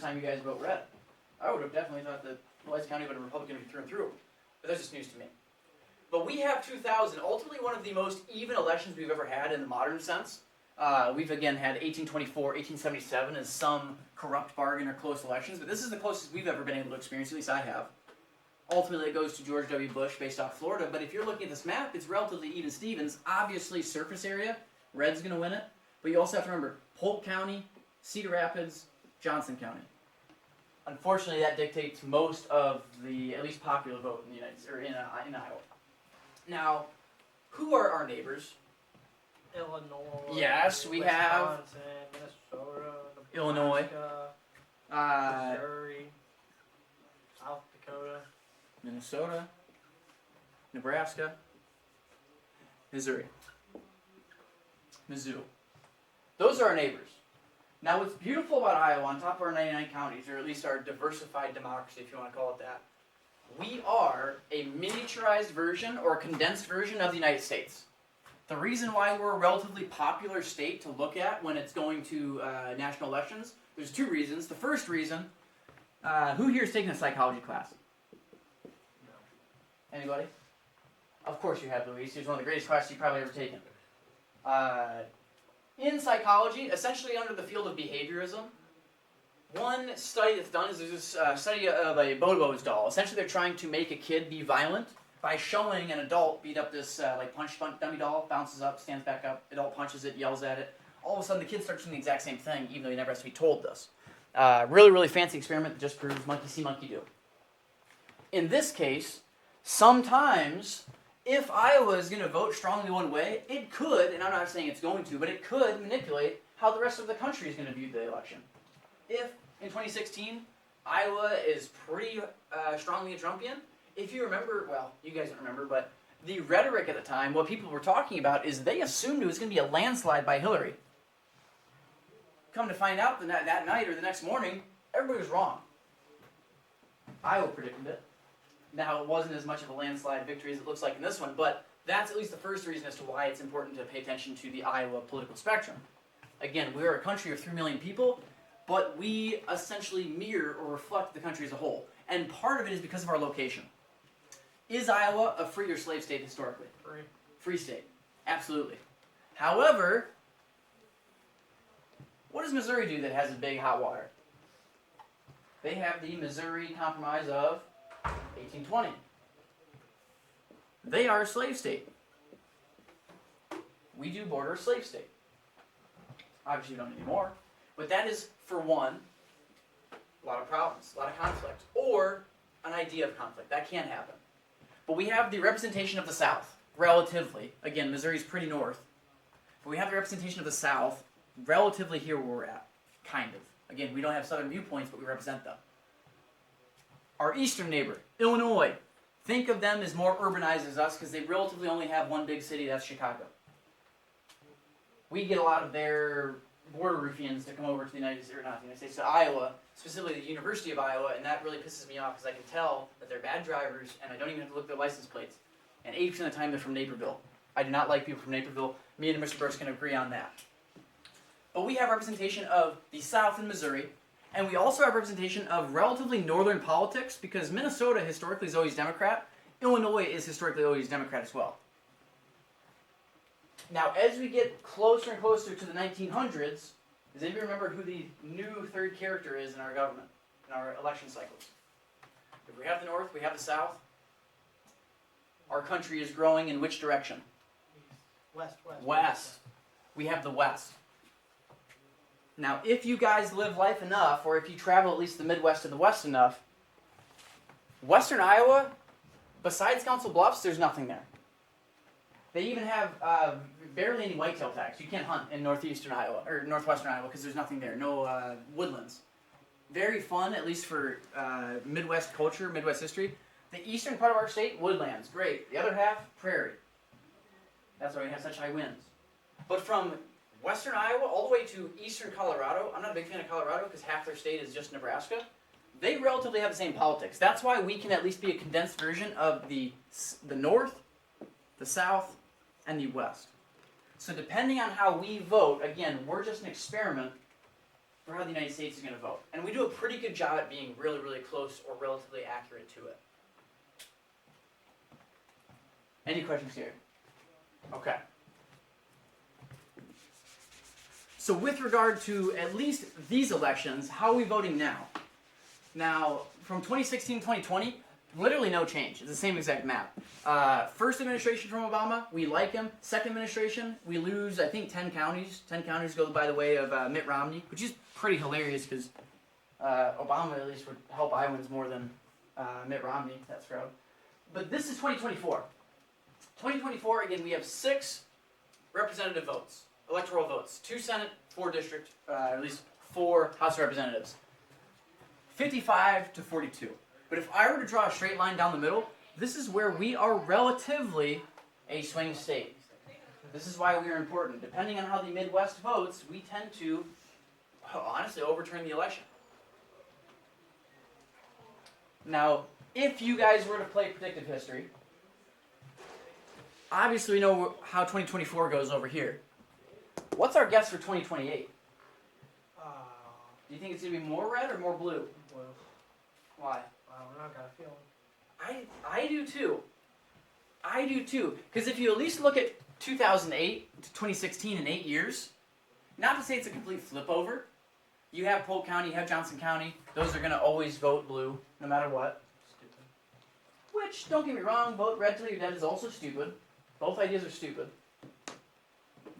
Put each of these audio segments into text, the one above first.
time you guys vote red. I would have definitely thought that Wise County would have Republican through and through. But that's just news to me. But we have 2000, ultimately one of the most even elections we've ever had in the modern sense. We've again had 1824, 1877 as some corrupt bargain or close elections, but this is the closest we've ever been able to experience, at least I have. Ultimately it goes to George W. Bush based off Florida, but if you're looking at this map, it's relatively even Stevens. Obviously surface area, red's going to win it, but you also have to remember Polk County, Cedar Rapids, Johnson County. Unfortunately, that dictates most of the at least popular vote in the United States, or in Iowa. Now, who are our neighbors? Illinois. Yes, we have Minnesota, Nebraska, Illinois, Missouri, South Dakota, Minnesota, Nebraska, Missouri, Mizzou. Those are our neighbors. Now, what's beautiful about Iowa, on top of our 99 counties, or at least our diversified democracy, if you want to call it that, we are a miniaturized version or a condensed version of the United States. The reason why we're a relatively popular state to look at when it's going to national elections, there's two reasons. The first reason, who here is taking a psychology class? No. Anybody? Of course you have, Luis. It's one of the greatest classes you've probably ever taken. In psychology, essentially under the field of behaviorism, one study that's done is there's this study of a Bobo's doll. Essentially they're trying to make a kid be violent by showing an adult beat up this punch dummy doll, bounces up, stands back up, adult punches it, yells at it. All of a sudden the kid starts doing the exact same thing, even though he never has to be told this. Really, really fancy experiment that just proves monkey see, monkey do. In this case, sometimes if Iowa is going to vote strongly one way, it could, and I'm not saying it's going to, but it could manipulate how the rest of the country is going to view the election. If, in 2016, Iowa is pretty strongly a Trumpian, if you remember, well, you guys don't remember, but the rhetoric at the time, what people were talking about is they assumed it was going to be a landslide by Hillary. Come to find out that night or the next morning, everybody was wrong. Iowa predicted it. Now, it wasn't as much of a landslide victory as it looks like in this one, but that's at least the first reason as to why it's important to pay attention to the Iowa political spectrum. Again, we are a country of 3 million people, but we essentially mirror or reflect the country as a whole. And part of it is because of our location. Is Iowa a free or slave state historically? Free. Free state. Absolutely. However, what does Missouri do that has a big hot water? They have the Missouri Compromise of 1820. They are a slave state. We do border a slave state. Obviously, we don't anymore. But that is, for one, a lot of problems, a lot of conflict, or an idea of conflict. That can happen. But we have the representation of the South, relatively. Again, Missouri's pretty north. But we have the representation of the South, relatively here where we're at, kind of. Again, we don't have southern viewpoints, but we represent them. Our eastern neighbor, Illinois. Think of them as more urbanized as us because they relatively only have one big city, that's Chicago. We get a lot of their border ruffians to come over to the United States, to Iowa, specifically the University of Iowa, and that really pisses me off because I can tell that they're bad drivers and I don't even have to look at their license plates. And 80% of the time they're from Naperville. I do not like people from Naperville. Me and Mr. Burks can agree on that. But we have representation of the South in Missouri, and we also have representation of relatively northern politics because Minnesota historically is always Democrat. Illinois is historically always Democrat as well. Now, as we get closer and closer to the 1900s, does anybody remember who the new third character is in our government, in our election cycles? If we have the North, we have the South. Our country is growing in which direction? West. West. We have the West. Now, if you guys live life enough, or if you travel at least the Midwest and the West enough, Western Iowa, besides Council Bluffs, there's nothing there. They even have barely any whitetail tags. You can't hunt in northeastern Iowa, or northwestern Iowa, because there's nothing there. No woodlands. Very fun, at least for Midwest culture, Midwest history. The eastern part of our state, woodlands, great. The other half, prairie. That's why we have such high winds. But from western Iowa all the way to eastern Colorado, I'm not a big fan of Colorado because half their state is just Nebraska. They relatively have the same politics. That's why we can at least be a condensed version of the North, the South, and the West. So depending on how we vote, again, we're just an experiment for how the United States is going to vote. And we do a pretty good job at being really, really close or relatively accurate to it. Any questions here? Okay. So with regard to at least these elections, how are we voting now? Now, from 2016 to 2020, literally no change. It's the same exact map. First administration from Obama, we like him. Second administration, we lose, I think, 10 counties. 10 counties go by the way of Mitt Romney, which is pretty hilarious because Obama at least would help Iowans more than Mitt Romney. That's proud. But this is 2024. 2024, again, we have 6 representative votes, electoral votes. 2 Senate, 4 district, at least 4 House of Representatives. 55 to 42. But if I were to draw a straight line down the middle, this is where we are relatively a swing state. This is why we are important. Depending on how the Midwest votes, we tend to, honestly, overturn the election. Now, if you guys were to play predictive history, obviously we know how 2024 goes over here. What's our guess for 2028? Do you think it's going to be more red or more blue? Blue. Why? I don't know, got a feeling. I do too. I do too. Because if you at least look at 2008 to 2016 in 8 years, not to say it's a complete flip over, you have Polk County, you have Johnson County, those are going to always vote blue, no matter what. Stupid. Which, don't get me wrong, vote red till you're dead is also stupid. Both ideas are stupid.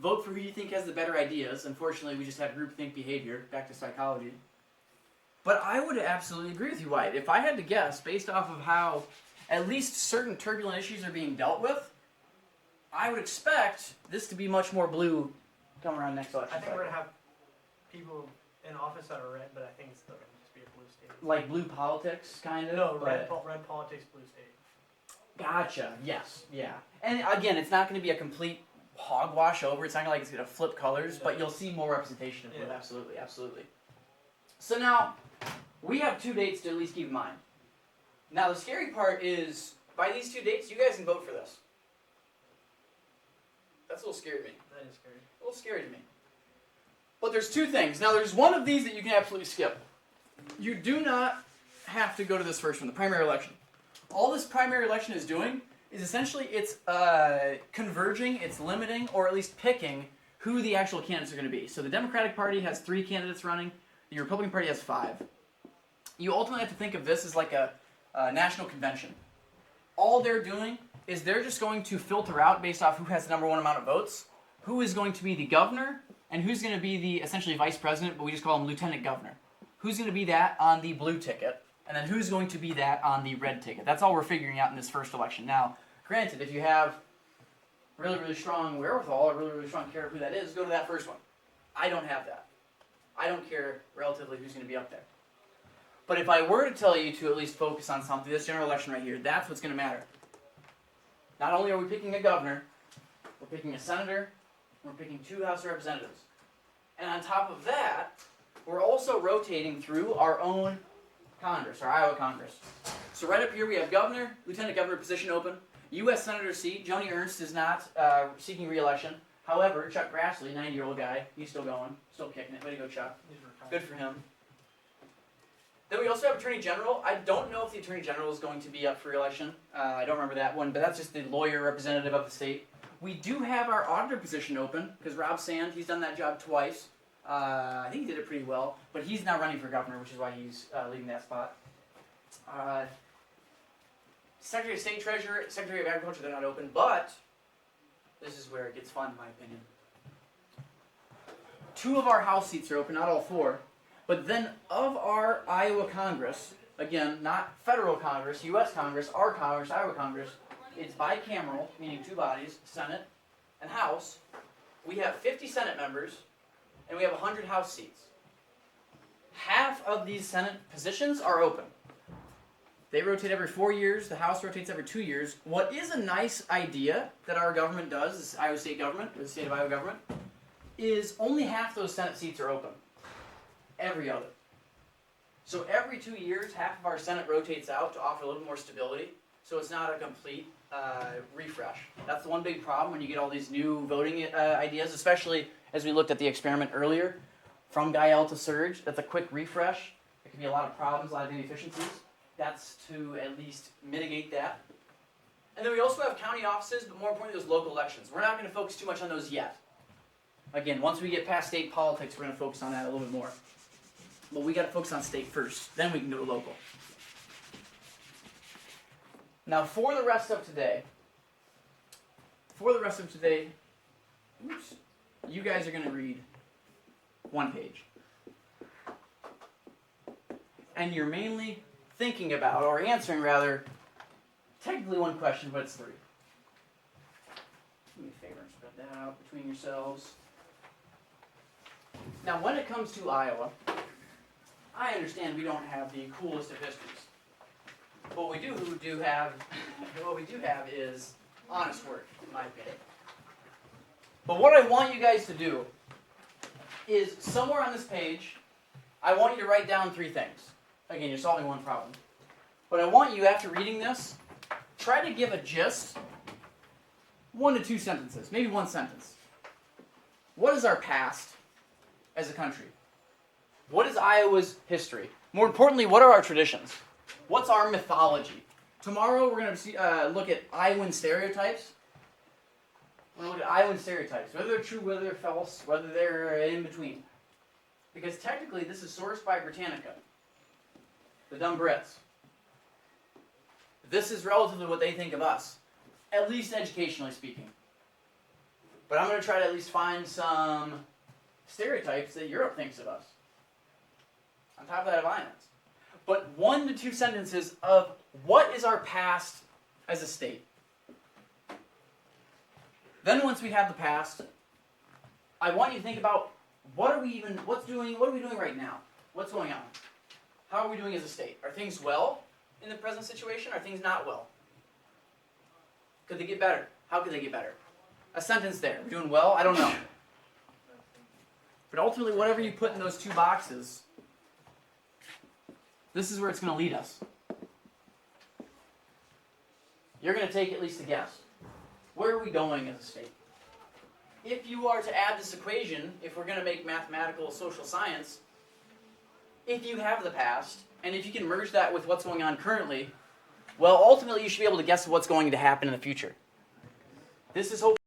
Vote for who you think has the better ideas. Unfortunately, we just have groupthink behavior, back to psychology. But I would absolutely agree with you, Wyatt. If I had to guess, based off of how at least certain turbulent issues are being dealt with, I would expect this to be much more blue coming around next election. I think we're going to have people in office that are red, but I think it's still going to just be a blue state. Like blue politics, kind of? No, but... red politics, blue state. Gotcha, yes, yeah. And again, it's not going to be a complete hogwash over. It's not like it's going to flip colors, but you'll see more representation of blue. Yeah. Absolutely, absolutely. So now, we have 2 dates to at least keep in mind. Now, the scary part is, by these 2 dates, you guys can vote for this. That's a little scary to me. That is scary. A little scary to me. But there's 2 things. Now, there's one of these that you can absolutely skip. You do not have to go to this first one, the primary election. All this primary election is doing is essentially it's converging, it's limiting, or at least picking who the actual candidates are going to be. So the Democratic Party has 3 candidates running. The Republican Party has 5. You ultimately have to think of this as like a national convention. All they're doing is they're just going to filter out based off who has the #1 amount of votes, who is going to be the governor, and who's going to be the essentially vice president, but we just call him lieutenant governor. Who's going to be that on the blue ticket, and then who's going to be that on the red ticket. That's all we're figuring out in this first election. Now, granted, if you have really, really strong wherewithal or really, really strong care of who that is, go to that first one. I don't have that. I don't care relatively who's going to be up there. But if I were to tell you to at least focus on something, this general election right here, that's what's going to matter. Not only are we picking a governor, we're picking a senator, we're picking 2 House of Representatives. And on top of that, we're also rotating through our own Congress, our Iowa Congress. So right up here we have governor, lieutenant governor position open, U.S. Senator seat. Joni Ernst is not seeking re-election. However, Chuck Grassley, 90-year-old guy, he's still going, still kicking it. Way to go, Chuck. Good for him. Then we also have Attorney General. I don't know if the Attorney General is going to be up for re-election. I don't remember that one, but that's just the lawyer representative of the state. We do have our auditor position open, because Rob Sand, he's done that job twice. I think he did it pretty well, but he's now running for governor, which is why he's leaving that spot. Secretary of State, Treasurer, Secretary of Agriculture, they're not open, but this is where it gets fun, in my opinion. 2 of our House seats are open, not all 4. But then of our Iowa Congress, again, not federal Congress, U.S. Congress, our Congress, Iowa Congress, it's bicameral, meaning 2 bodies, Senate and House. We have 50 Senate members, and we have 100 House seats. Half of these Senate positions are open. They rotate every 4 years. The House rotates every 2 years. What is a nice idea that our government does, this Iowa state government, or the state of Iowa government, is only half those Senate seats are open. Every other. So every 2 years, half of our Senate rotates out to offer a little more stability, so it's not a complete refresh. That's the one big problem when you get all these new voting ideas, especially as we looked at the experiment earlier. from Gael to Surge. That's a quick refresh. There can be a lot of problems, a lot of inefficiencies. That's to at least mitigate that. And then we also have county offices, but more importantly, those local elections. We're not going to focus too much on those yet. Again, once we get past state politics, we're going to focus on that a little bit more. But we got to focus on state first, then we can go to local. Now, for the rest of today, oops, you guys are going to read one page. And you're mainly thinking about, or answering rather, technically one question, but it's 3. Do me a favor and spread that out between yourselves. Now, when it comes to Iowa, I understand we don't have the coolest of histories. What we do have is honest work, in my opinion. But what I want you guys to do is, somewhere on this page, I want you to write down 3 things. Again, you're solving one problem. But I want you, after reading this, try to give a gist, 1 to 2 sentences, maybe 1 sentence. What is our past as a country? What is Iowa's history? More importantly, what are our traditions? What's our mythology? Tomorrow we're going to look at Iowan stereotypes. We're going to look at Iowan stereotypes, whether they're true, whether they're false, whether they're in between. Because technically this is sourced by Britannica, the dumb Brits. This is relatively what they think of us, at least educationally speaking. But I'm going to try to at least find some stereotypes that Europe thinks of us. On top of that, of Iowans. But 1 to 2 sentences of what is our past as a state. Then once we have the past, I want you to think about what are we doing right now? What's going on? How are we doing as a state? Are things well in the present situation? Are things not well? Could they get better? How could they get better? A sentence there. We're doing well? I don't know. But ultimately, whatever you put in those 2 boxes, this is where it's going to lead us. You're going to take at least a guess. Where are we going as a state? If you are to add this equation, if we're going to make mathematical social science, if you have the past, and if you can merge that with what's going on currently, well, ultimately you should be able to guess what's going to happen in the future. This is hopefully